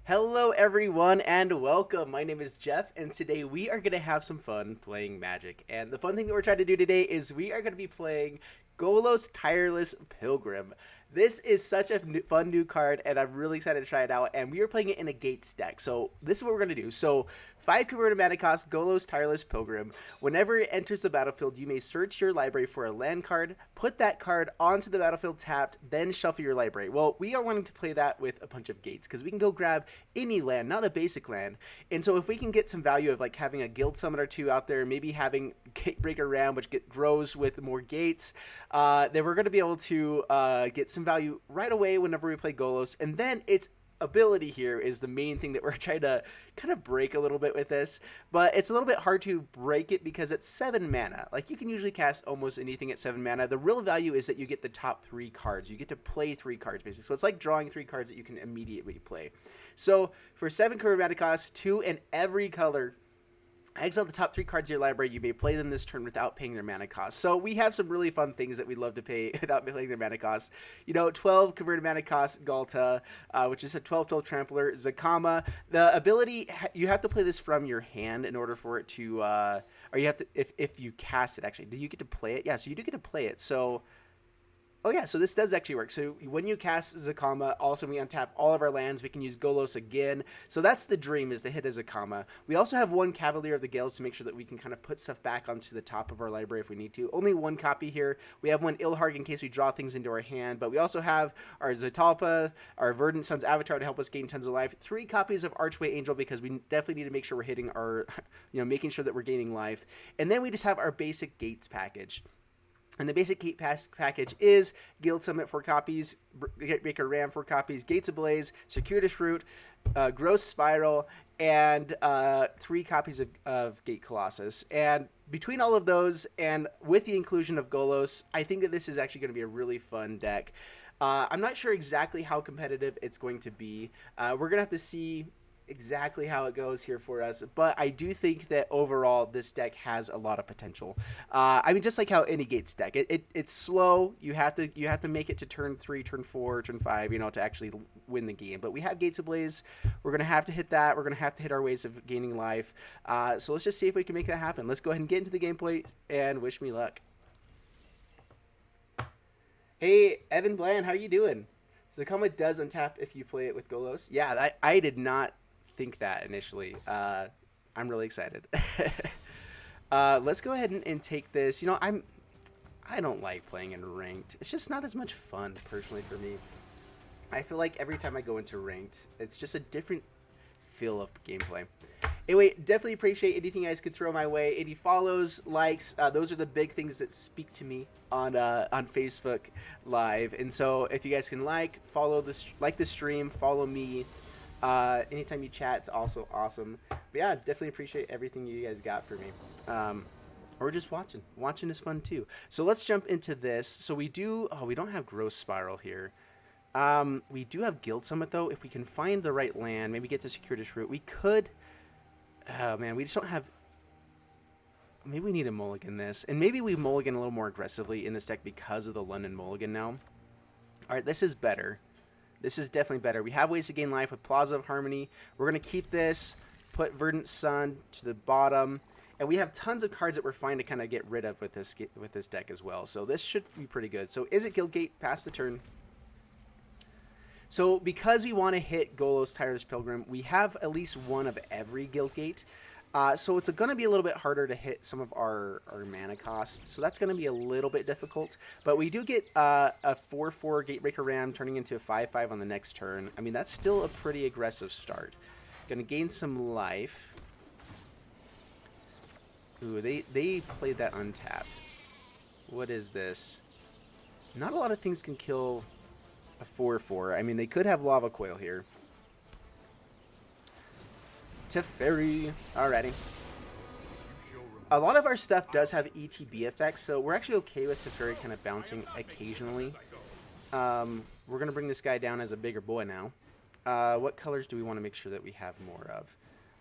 Hello everyone and welcome. My name is Jeff and today we are going to have some fun playing Magic. And the fun thing that we're trying to do today is we are going to be playing Golos Tireless Pilgrim. This is such a fun new card and I'm really excited to try it out, and we are playing it in a Gates deck. So this is what we're going to do. So 5 converted mana cost, Golos Tireless Pilgrim. Whenever it enters the battlefield, you may search your library for a land card, put that card onto the battlefield tapped, then shuffle your library. Well, we are wanting to play that with a bunch of gates because we can go grab any land, not a basic land. And so if we can get some value of like having a guild summon or two out there, maybe having Gatebreaker Ram, which grows with more gates, then we're going to be able to get some value right away whenever we play Golos. And then its ability here is the main thing that we're trying to kind of break a little bit with this, but it's a little bit hard to break it because it's 7 mana. Like, you can usually cast almost anything at 7 mana. The real value is that you get the top 3 cards. You get to play 3 cards basically. So it's like drawing 3 cards that you can immediately play. So for 7 converted mana cost, 2 in every color, exile the top 3 cards of your library. You may play them this turn without paying their mana cost. So we have some really fun things that we love to pay without paying their mana cost. You know, 12 converted mana cost Galta, which is a 12/12 trampler. Zakama. The ability, you have to play this from your hand in order for it to, or you have to, if you cast it actually. Do you get to play it? Yeah, so you do get to play it. So, oh yeah, so this does actually work. So when you cast Zakama, also we untap all of our lands. We can use Golos again. So that's the dream, is to hit a Zakama. We also have 1 Cavalier of the Gales to make sure that we can kind of put stuff back onto the top of our library if we need to. Only 1 copy here. We have 1 Ilharg in case we draw things into our hand. But we also have our Zatalpa, our Verdant Sun's Avatar to help us gain tons of life. 3 copies of Archway Angel because we definitely need to make sure we're hitting our, making sure that we're gaining life. And then we just have our basic Gates package. And the basic gate package is Guild Summit 4 copies, Gatebreaker Ram 4 copies, Gates Ablaze, Circuitous Route, Gross Spiral, and 3 copies of Gate Colossus. And between all of those, and with the inclusion of Golos, I think that this is actually going to be a really fun deck. I'm not sure exactly how competitive it's going to be. We're going to have to see exactly how it goes here for us, but I do think that overall this deck has a lot of potential. I mean, just like how any Gates deck, it's slow. You have to make it to turn 3, turn 4, turn 5, to actually win the game. But we have Gates Ablaze. We're gonna have to hit that. We're gonna have to hit our ways of gaining life. So let's just see if we can make that happen. Let's go ahead and get into the gameplay and wish me luck. Hey, Evan Bland, how are you doing? So Zakama does untap if you play it with Golos. Yeah, I did not think that initially. I'm really excited. Let's go ahead and take this. I don't like playing in ranked. It's just not as much fun personally for me. I feel like every time I go into ranked, it's just a different feel of gameplay. Anyway, definitely appreciate anything you guys could throw my way. Any follows, likes, those are the big things that speak to me on Facebook Live. And so if you guys can follow this, like the stream, follow me. Anytime you chat, it's also awesome. But yeah, definitely appreciate everything you guys got for me. Or just watching. Watching is fun too. So let's jump into this. So we don't have Gross Spiral here. We do have Guild Summit though. If we can find the right land, maybe get to Circuitous Route, we could. Oh man, we just don't have. Maybe we need to mulligan this, and maybe we mulligan a little more aggressively in this deck because of the London mulligan now. All right, this is better. This is definitely better. We have ways to gain life with Plaza of Harmony. We're going to keep this, put Verdant Sun to the bottom, and we have tons of cards that we're fine to kind of get rid of with this deck as well. So this should be pretty good. So is it Guildgate? Pass the turn. So because we want to hit Golos Tireless Pilgrim, we have at least one of every Guildgate. So it's going to be a little bit harder to hit some of our mana costs. So that's going to be a little bit difficult. But we do get a 4/4 Gatebreaker Ram turning into a 5/5 on the next turn. I mean, that's still a pretty aggressive start. Going to gain some life. Ooh, they played that untapped. What is this? Not a lot of things can kill a 4/4. I mean, they could have Lava Coil here. Teferi. Alrighty. A lot of our stuff does have ETB effects, so we're actually okay with Teferi kind of bouncing occasionally. We're going to bring this guy down as a bigger boy now. What colors do we want to make sure that we have more of?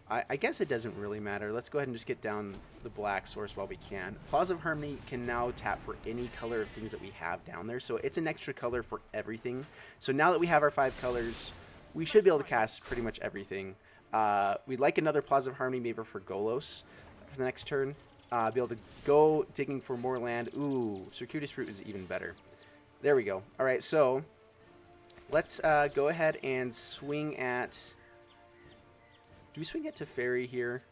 I guess it doesn't really matter. Let's go ahead and just get down the black source while we can. Plaza of Harmony can now tap for any color of things that we have down there, so it's an extra color for everything. So now that we have our 5 colors, we should be able to cast pretty much everything. We'd like another Plaza of Harmony maybe for Golos for the next turn. Be able to go digging for more land. Ooh, Circuitous Route is even better. There we go. All right, so let's go ahead and swing at... Do we swing at Teferi here?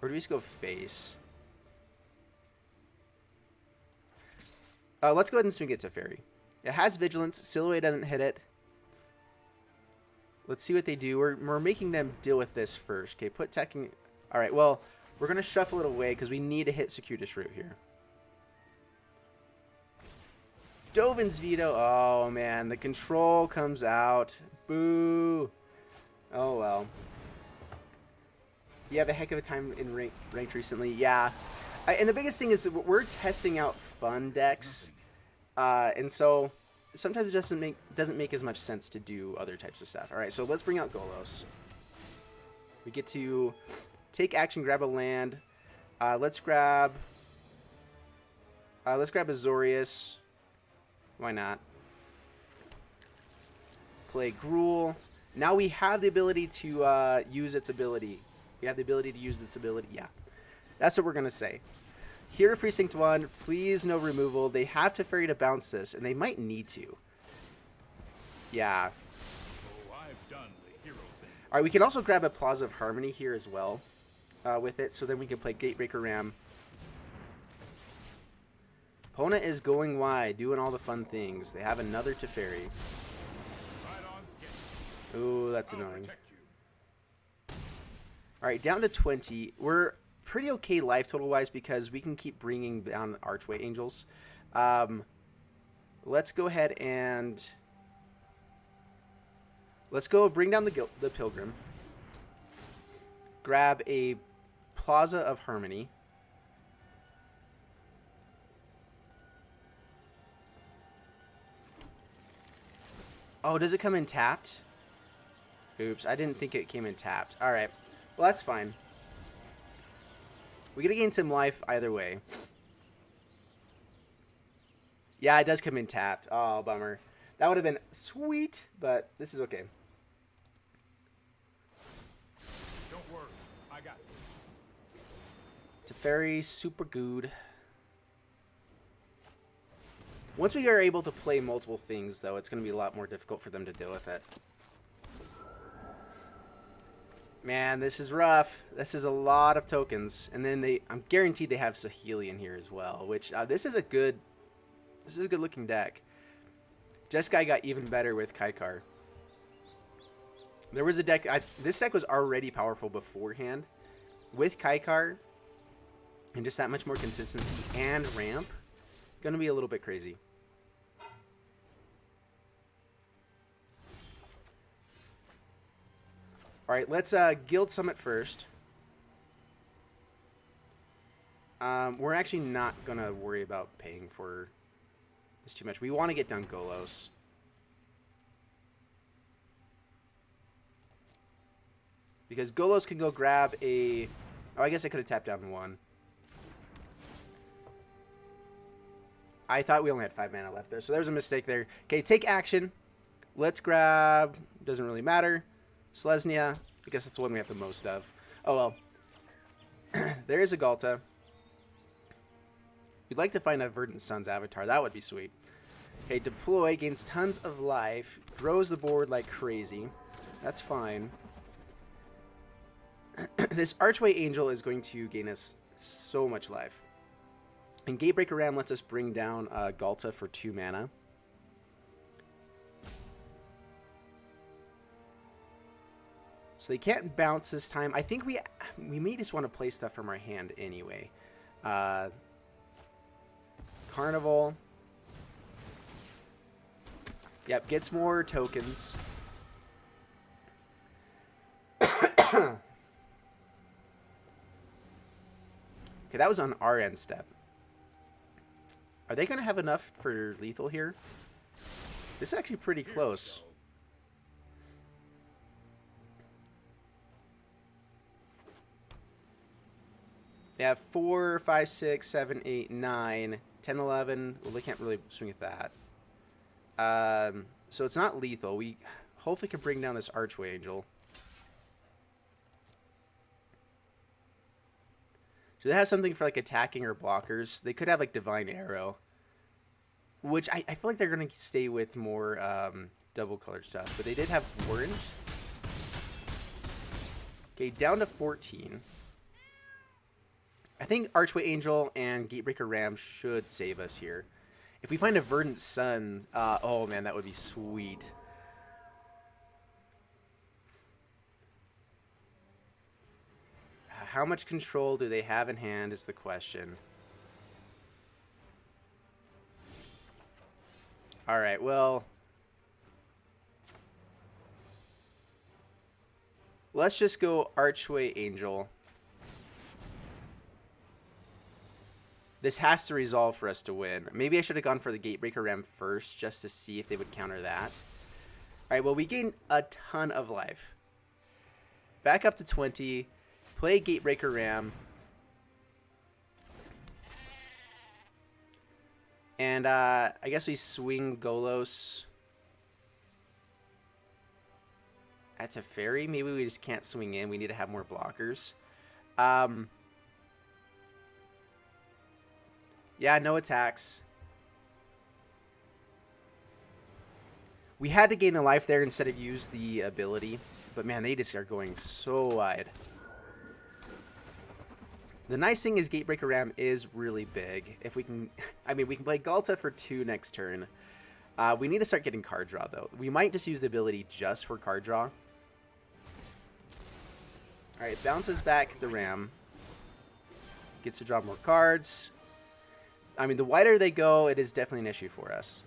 Or do we just go face? Let's go ahead and swing at Teferi. It has Vigilance. Silhouette doesn't hit it. Let's see what they do. We're making them deal with this first. Okay, put teching... All right, well, we're going to shuffle it away because we need to hit Circuitous Route here. Dovin's Veto. Oh, man. The control comes out. Boo. Oh, well. You have a heck of a time in ranked recently. Yeah. And the biggest thing is we're testing out fun decks. And so sometimes it doesn't make as much sense to do other types of stuff. All right, so let's bring out Golos. We get to take action, grab a land. Let's grab Azorius. Why not? Play Gruul. Now we have the ability to use its ability. We have the ability to use its ability. Yeah, that's what we're gonna say. Here at Precinct 1, please no removal. They have Teferi to bounce this, and they might need to. Yeah. Alright, we can also grab a Plaza of Harmony here as well with it, so then we can play Gatebreaker Ram. Opponent is going wide, doing all the fun things. They have another Teferi. Ooh, that's annoying. Alright, down to 20. We're pretty okay life total-wise because we can keep bringing down Archway Angels. Let's go ahead and... Let's go bring down the Pilgrim. Grab a Plaza of Harmony. Oh, does it come in tapped? Oops, I didn't think it came in tapped. Alright. Well, that's fine. We're going to gain some life either way. Yeah, it does come in tapped. Oh, bummer. That would have been sweet, but this is okay. Don't worry, I got it. Teferi, super good. Once we are able to play multiple things, though, it's going to be a lot more difficult for them to deal with it. Man, this is rough. This is a lot of tokens, and then I'm guaranteed they have Saheeli in here as well. Which this is a good looking deck. Jeskai got even better with Kaikar. There was a deck. This deck was already powerful beforehand, with Kaikar, and just that much more consistency and ramp. Gonna be a little bit crazy. All right, let's Guild Summit first. We're actually not going to worry about paying for this too much. We want to get down Golos. Because Golos can go grab a... Oh, I guess I could have tapped down one. I thought we only had 5 mana left there, so there was a mistake there. Okay, take action. Let's grab... Doesn't really matter. Selesnya, I guess that's the one we have the most of. Oh, well. There is a Galta. We'd like to find a Verdant Sun's avatar. That would be sweet. Okay, deploy, gains tons of life, grows the board like crazy. That's fine. This Archway Angel is going to gain us so much life. And Gatebreaker Ram lets us bring down Galta for 2 mana. So they can't bounce this time. I think we may just want to play stuff from our hand anyway. Carnival. Yep, gets more tokens. Okay, that was on our end step. Are they going to have enough for lethal here? This is actually pretty close. They have 4, 5, 6, 7, 8, 9, 10, 11. Well, they can't really swing at that. So it's not lethal. hopefully can bring down this Archway Angel. So they have something for like attacking or blockers. They could have like Divine Arrow, which I feel like they're going to stay with more double colored stuff. But they did have Warrant. Okay, down to 14. I think Archway Angel and Gatebreaker Ram should save us here. If we find a Verdant Sun, oh man, that would be sweet. How much control do they have in hand is the question. Alright, well, let's just go Archway Angel. This has to resolve for us to win. Maybe I should have gone for the Gatebreaker Ram first just to see if they would counter that. Alright, well, we gained a ton of life. Back up to 20. Play Gatebreaker Ram. And I guess we swing Golos at Teferi. Maybe we just can't swing in. We need to have more blockers. Yeah, no attacks. We had to gain the life there instead of use the ability. But man, they just are going so wide. The nice thing is Gatebreaker Ram is really big. If we can, I mean, we can play Galta for 2 next turn. We need to start getting card draw, though. We might just use the ability just for card draw. Alright, bounces back the Ram. Gets to draw more cards. I mean, the wider they go, it is definitely an issue for us.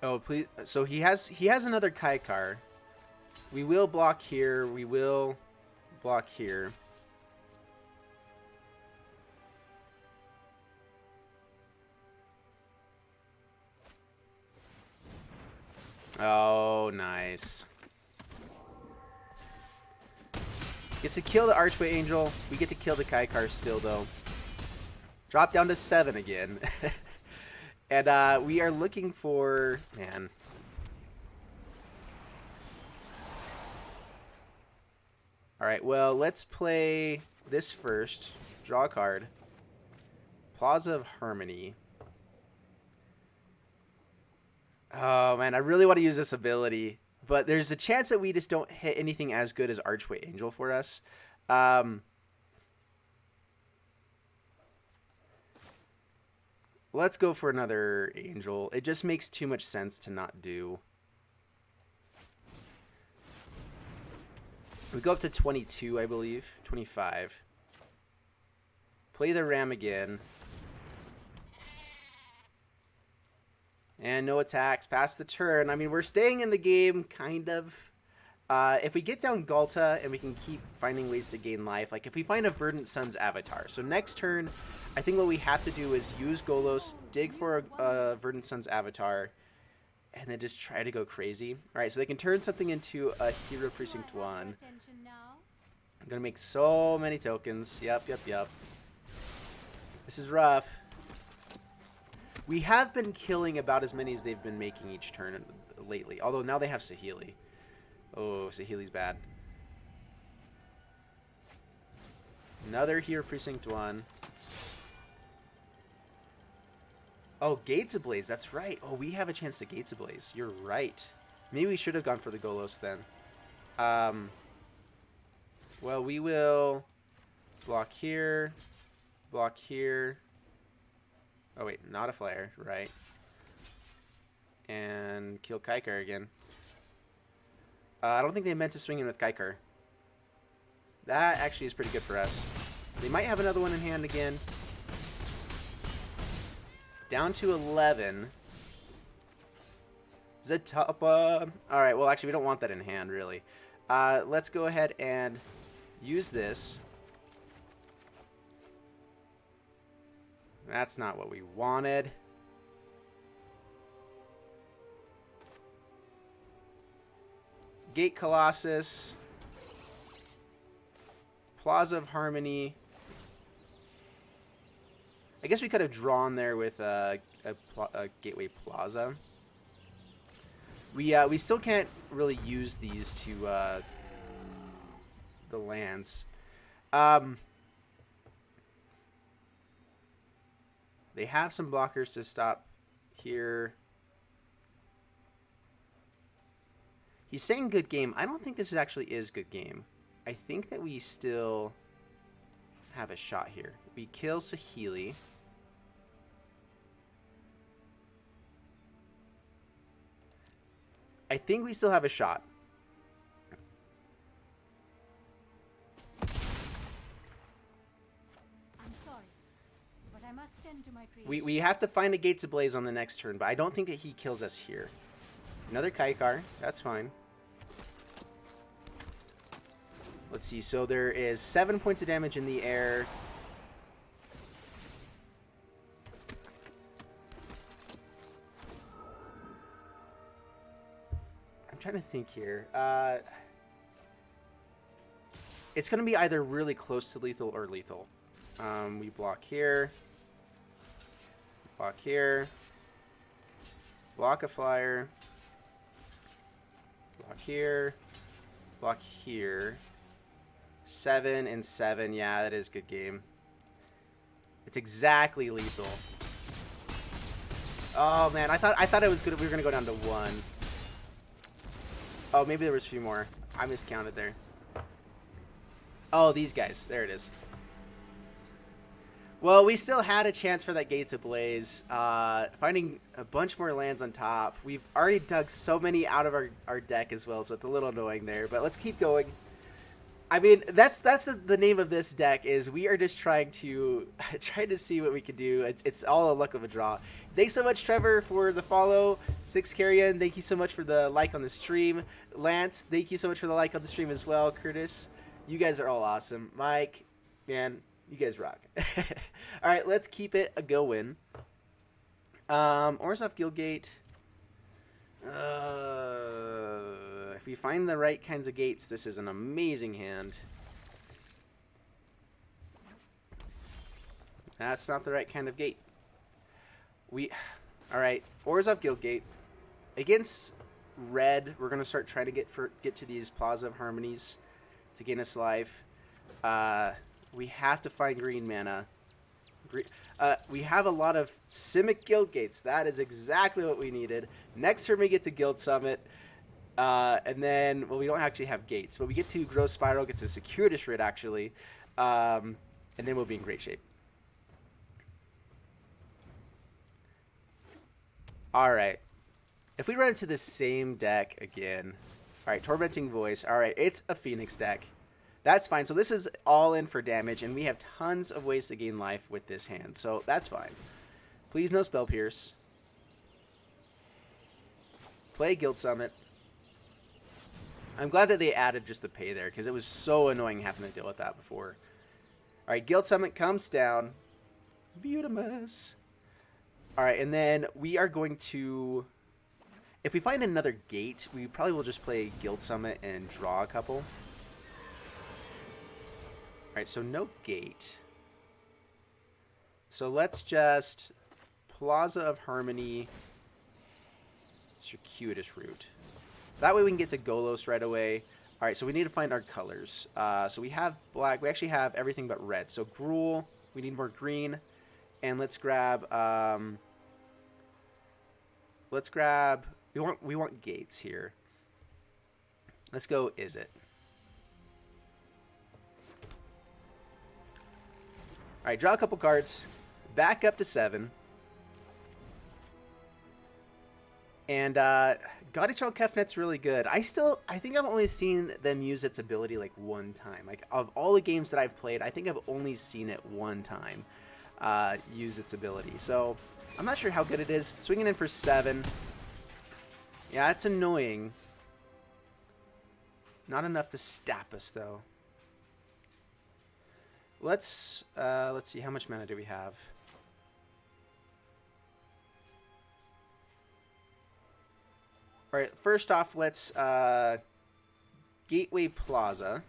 Oh, please. So he has another Kaikar. We will block here. We will block here. Oh, nice. Gets to kill the Archway Angel. We get to kill the Kaikar still, though. Drop down to 7 again. And we are looking for... Man. Alright, well, let's play this first. Draw a card. Plaza of Harmony. Oh, man, I really want to use this ability. But there's a chance that we just don't hit anything as good as Archway Angel for us. Let's go for another Angel. It just makes too much sense to not do. We go up to 22, I believe. 25. Play the Ram again. And no attacks. Pass the turn. I mean, we're staying in the game, kind of. If we get down Galta and we can keep finding ways to gain life, like if we find a Verdant Sun's avatar. So next turn, I think what we have to do is use Golos, dig for a Verdant Sun's avatar, and then just try to go crazy. Alright, so they can turn something into a Hero Precinct 1. I'm going to make so many tokens. Yep. This is rough. We have been killing about as many as they've been making each turn lately. Although now they have Saheeli. Oh, Saheeli's bad. Another Hero Precinct 1. Oh, Gates Ablaze. That's right. Oh, we have a chance to Gates Ablaze. You're right. Maybe we should have gone for the Golos then. Well, we will block here. Block here. Oh, wait. Not a flare. Right. And kill Kaikar again. I don't think they meant to swing in with Kaikar. That actually is pretty good for us. They might have another one in hand again. Down to 11. Zetapa. Alright, well, actually, we don't want that in hand, really. Let's go ahead and use this. That's not what we wanted. Gate Colossus. Plaza of Harmony. I guess we could have drawn there with a Gateway Plaza. We still can't really use these to the lands. They have some blockers to stop here. He's saying good game. I don't think this actually is good game. I think that we still have a shot here. We kill Saheeli. I think we still have a shot. I'm sorry, but I must tend to my creation. We have to find a Gates Ablaze on the next turn, but I don't think that he kills us here. Another Kaikar. That's fine. Let's see. So there is 7 points of damage in the air. I'm trying to think here. It's going to be either really close to lethal or lethal. We block here. Block here. Block a flyer. Block here. Block here. 7 and 7. Yeah, that is good game. It's exactly lethal. Oh man, I thought it was good. We were gonna go down to 1. Oh, maybe there was a few more. I miscounted there. Oh, these guys. There it is. Well, we still had a chance for that Gates Ablaze. Finding a bunch more lands on top. We've already dug so many out of our deck as well, so it's a little annoying there. But let's keep going. I mean, that's the name of this deck. Is we are just trying to see what we can do. It's all a luck of a draw. Thanks so much, Trevor, for the follow. 6 Carrion, thank you so much for the like on the stream. Lance, thank you so much for the like on the stream as well. Curtis, you guys are all awesome. Mike, man, you guys rock. All right, let's keep it a going. Orzhov Guildgate. If we find the right kinds of gates, this is an amazing hand. That's not the right kind of gate. All right, Orzhov Guildgate. Against red, we're gonna start trying to get to these Plaza of Harmonies to gain us life. We have to find green mana. We have a lot of Simic Guild Gates. That is exactly what we needed. Next turn we get to Guild Summit. And then, well, we don't actually have gates, but we get to Growth Spiral, get to Circuitous Writ, actually. And then we'll be in great shape. All right. If we run into the same deck again. All right, Tormenting Voice. All right, it's a Phoenix deck. That's fine. So this is all in for damage, and we have tons of ways to gain life with this hand. So that's fine. Please no Spell Pierce. Play Guild Summit. I'm glad that they added just the pay there, because it was so annoying having to deal with that before. All right, Guild Summit comes down. Beautimus. All right, and then we are going to... If we find another gate, we probably will just play Guild Summit and draw a couple. All right, so no gate. So let's just Plaza of Harmony, Circuitous Route. That way we can get to Golos right away. All right, so we need to find our colors. So we have black. We actually have everything but red. So Gruul, we need more green. And let's grab... We want gates here. Let's go Izzet. All right, draw a couple cards. Back up to 7. And Gaudichel Kefnet's really good. I think I've only seen them use its ability like one time. Like, of all the games that I've played, I think I've only seen it one time use its ability. So I'm not sure how good it is. Swinging in for 7. Yeah, it's annoying. Not enough to stab us though. Let's see, how much mana do we have? All right, first off, let's Gateway Plaza.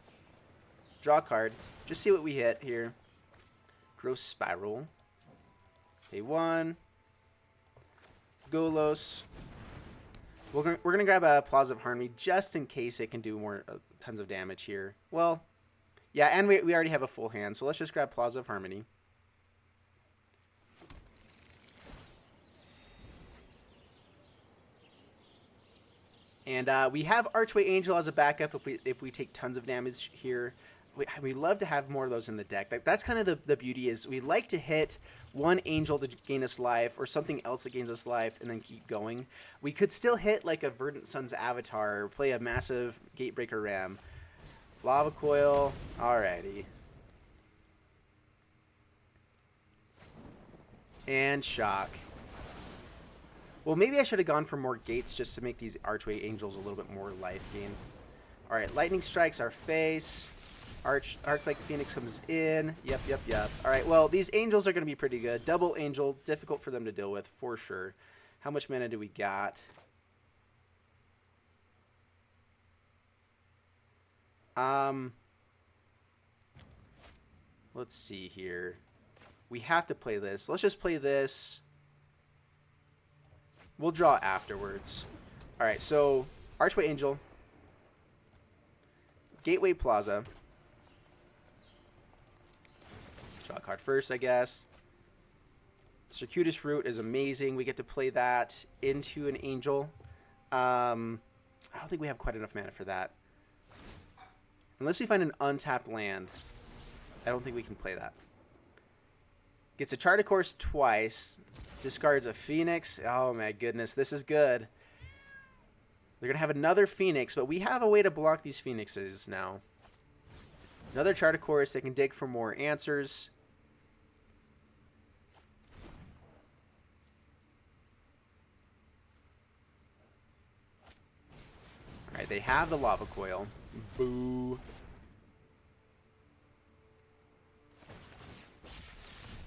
Draw a card. Just see what we hit here. Gross Spiral. Pay 1. Golos. We're gonna grab a Plaza of Harmony just in case it can do more tons of damage here. Well, yeah, and we already have a full hand, so let's just grab Plaza of Harmony. And we have Archway Angel as a backup if we take tons of damage here. We love to have more of those in the deck. That's kind of the beauty is we like to hit one Angel to gain us life or something else that gains us life and then keep going. We could still hit like a Verdant Sun's Avatar or play a massive Gatebreaker Ram. Lava Coil. Alrighty. And Shock. Well, maybe I should have gone for more gates just to make these Archway Angels a little bit more life gain. Alright, Lightning strikes our face. Arc-like Phoenix comes in. Yep. Alright, well, these Angels are going to be pretty good. Double Angel, difficult for them to deal with, for sure. How much mana do we got? Let's see here. We have to play this. Let's just play this. We'll draw afterwards. Alright, so Archway Angel. Gateway Plaza. Draw a card first, I guess. Circuitous Route is amazing. We get to play that into an Angel. I don't think we have quite enough mana for that. Unless we find an untapped land, I don't think we can play that. Gets a Chart of Course twice. Discards a Phoenix. Oh my goodness, this is good. They're going to have another Phoenix, but we have a way to block these Phoenixes now. Another Chart of Course. They can dig for more answers. Alright, they have the Lava Coil. Boo.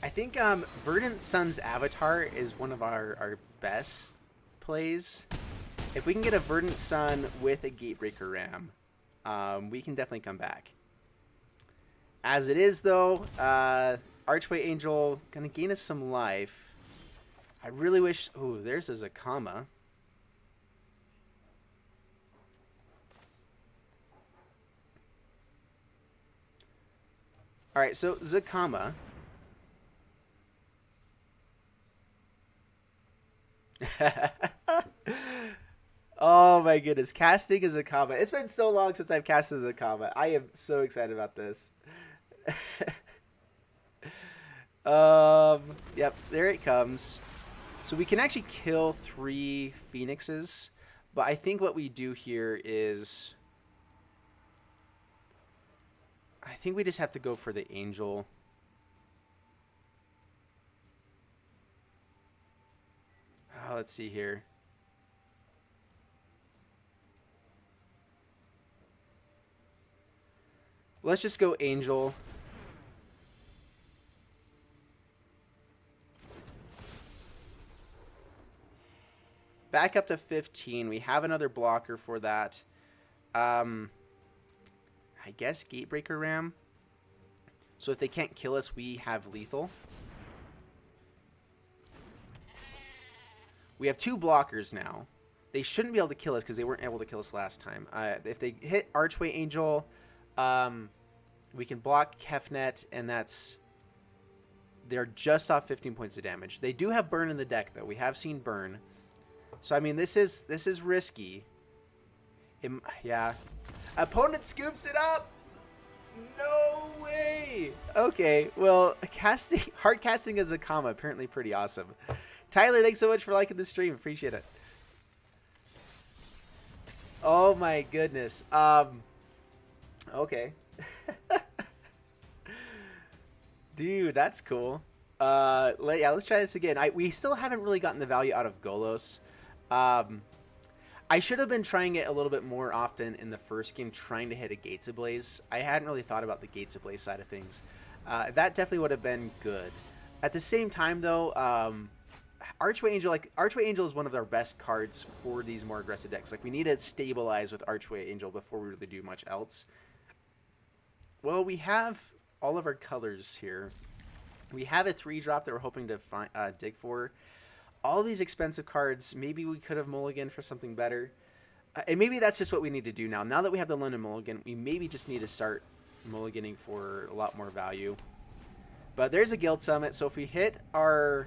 I think Verdant Sun's Avatar is one of our best plays. If we can get a Verdant Sun with a Gatebreaker Ram, we can definitely come back. As it is, though, Archway Angel going to gain us some life. I really wish... Ooh, there's a Zakama. Alright, so Zakama... Oh my goodness, casting as a Zakama. It's been so long since I've casted as a Zakama. I am so excited about this. Yep, there it comes. So we can actually kill 3 Phoenixes, but I think what we do here is I think we just have to go for the Angel. Oh, let's see here. Let's just go Angel. Back up to 15. We have another blocker for that. I guess Gatebreaker Ram. So if they can't kill us, we have lethal. We have 2 blockers now. They shouldn't be able to kill us because they weren't able to kill us last time. If they hit Archway Angel, we can block Kefnet, and that's... They're just off 15 points of damage. They do have Burn in the deck, though. We have seen Burn. So, I mean, this is risky. Yeah. Opponent scoops it up! No way! Okay, well, hard casting as a Zakama, apparently pretty awesome. Tyler, thanks so much for liking the stream. Appreciate it. Oh my goodness. Okay. Dude, that's cool. Yeah, let's try this again. We still haven't really gotten the value out of Golos. I should have been trying it a little bit more often in the first game, trying to hit a Gates Ablaze. I hadn't really thought about the Gates Ablaze side of things. That definitely would have been good. At the same time, though, Archway Angel, like Archway Angel is one of our best cards for these more aggressive decks. Like we need to stabilize with Archway Angel before we really do much else. Well, we have all of our colors here. We have a 3-drop that we're hoping to find, dig for. All these expensive cards, maybe we could have mulliganed for something better. And maybe that's just what we need to do now. Now that we have the London Mulligan, we maybe just need to start mulliganing for a lot more value. But there's a Guild Summit, so if we hit our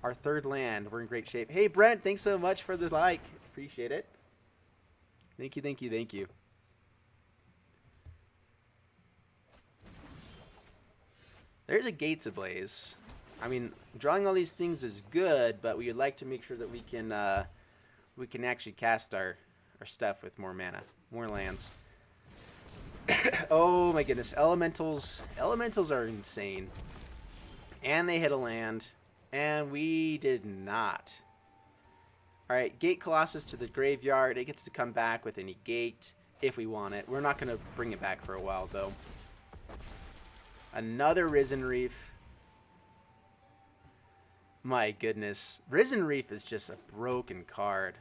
3rd land, we're in great shape. Hey, Brent, thanks so much for the like. Appreciate it. Thank you, thank you, thank you. There's a Gates Ablaze. I mean, drawing all these things is good, but we would like to make sure that we can actually cast our stuff with more mana, more lands. Oh my goodness, elementals are insane. And they hit a land, and we did not. All right, Gate Colossus to the graveyard. It gets to come back with any gate if we want it. We're not going to bring it back for a while though. Another Risen Reef. My goodness. Risen Reef is just a broken card.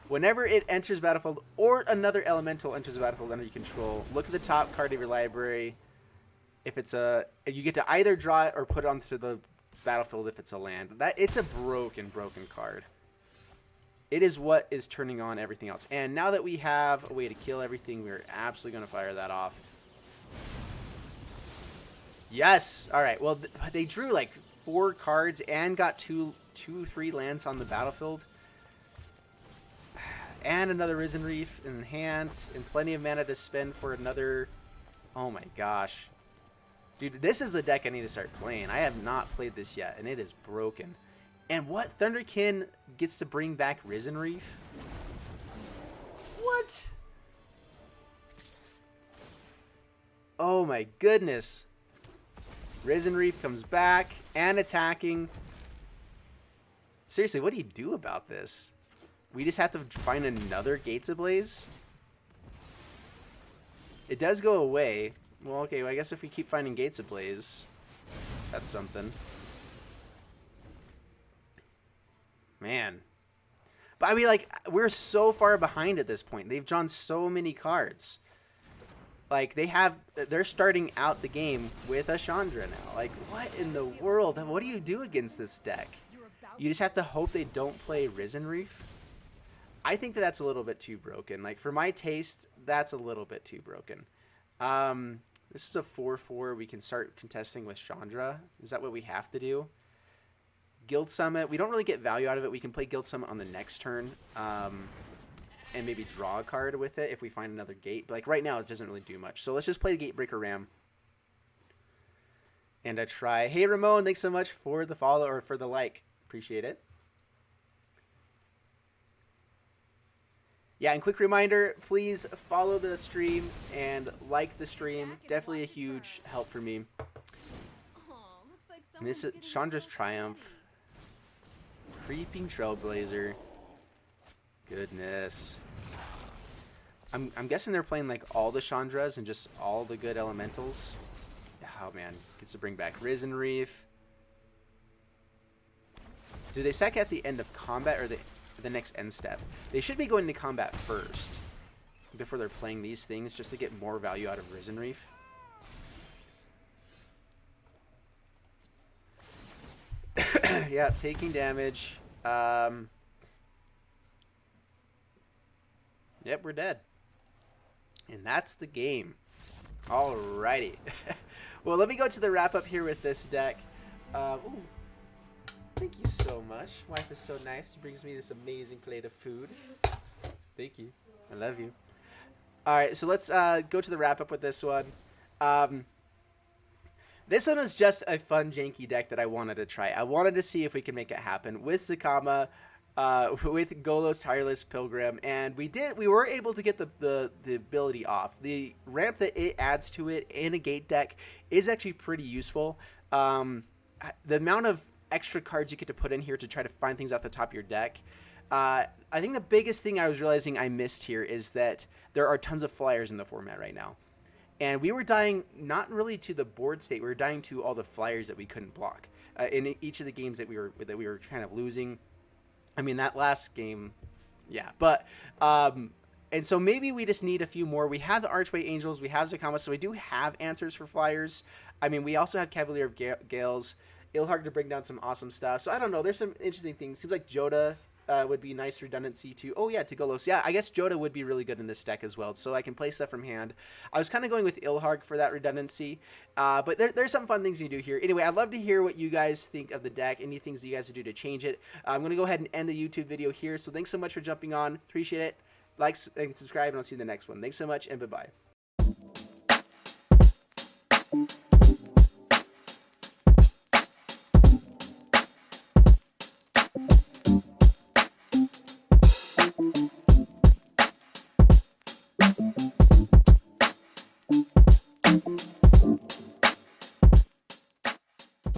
Whenever it enters battlefield or another elemental enters the battlefield under your control, look at the top card of your library. If you get to either draw it or put it onto the battlefield if it's a land. It's a broken card. It is what is turning on everything else. And now that we have a way to kill everything, we're absolutely going to fire that off. Yes. All right. Well, they drew like 4 cards and got 3 lands on the battlefield. And another Risen Reef in hand. And plenty of mana to spend for another. Oh my gosh. Dude, this is the deck I need to start playing. I have not played this yet, and it is broken. And what? Thunderkin gets to bring back Risen Reef? What? Oh my goodness. Risen Reef comes back and attacking. Seriously, what do you do about this? We just have to find another Gates Ablaze? It does go away. Well, okay, well, I guess if we keep finding Gates Ablaze, that's something. Man. But I mean, like, we're so far behind at this point. They've drawn so many cards. Like, they're starting out the game with a Chandra now. Like, what in the world? What do you do against this deck? You just have to hope they don't play Risen Reef? I think that's a little bit too broken. Like, for my taste, that's a little bit too broken. This is a 4/4. We can start contesting with Chandra. Is that what we have to do? Guild Summit. We don't really get value out of it. We can play Guild Summit on the next turn. And maybe draw a card with it if we find another gate. But like right now, it doesn't really do much. So let's just play the Gatebreaker Ram. And I try. Hey, Ramon, thanks so much for the follow or for the like. Appreciate it. Yeah, and quick reminder, please follow the stream and like the stream. Definitely a huge help for me. And this is Chandra's Triumph. Creeping Trailblazer. Goodness. I'm guessing they're playing like all the Chandras and just all the good elementals. Oh man, gets to bring back Risen Reef. Do they sack at the end of combat or the next end step? They should be going to combat first before they're playing these things just to get more value out of Risen Reef. Yeah, taking damage. Yep, we're dead. And that's the game. Alrighty. Well, let me go to the wrap up here with this deck. Ooh, thank you so much. Wife is so nice. She brings me this amazing plate of food. Thank you. I love you. Alright, so let's go to the wrap up with this one. This one was just a fun, janky deck that I wanted to try. I wanted to see if we can make it happen with Sakama, with Golos Tireless Pilgrim, and we were able to get the ability off. The ramp that it adds to it in a gate deck is actually pretty useful. The amount of extra cards you get to put in here to try to find things off the top of your deck. I think the biggest thing I was realizing I missed here is that there are tons of flyers in the format right now. And we were dying not really to the board state, we were dying to all the flyers that we couldn't block. in each of the games that we were kind of losing. I mean, that last game, yeah. But and so maybe we just need a few more. We have the Archway Angels, we have Zakama, so we do have answers for flyers. I mean, we also have Cavalier of Gales, Ilharg to bring down some awesome stuff. So I don't know. There's some interesting things. Seems like Joda would be nice redundancy too. Oh yeah, to Golos. Yeah, I guess Joda would be really good in this deck as well. So I can play stuff from hand. I was kind of going with Ilharg for that redundancy. But there's some fun things you do here. Anyway, I'd love to hear what you guys think of the deck. Any things you guys would do to change it. I'm going to go ahead and end the YouTube video here. So thanks so much for jumping on. Appreciate it. Like and subscribe, and I'll see you in the next one. Thanks so much, and bye-bye.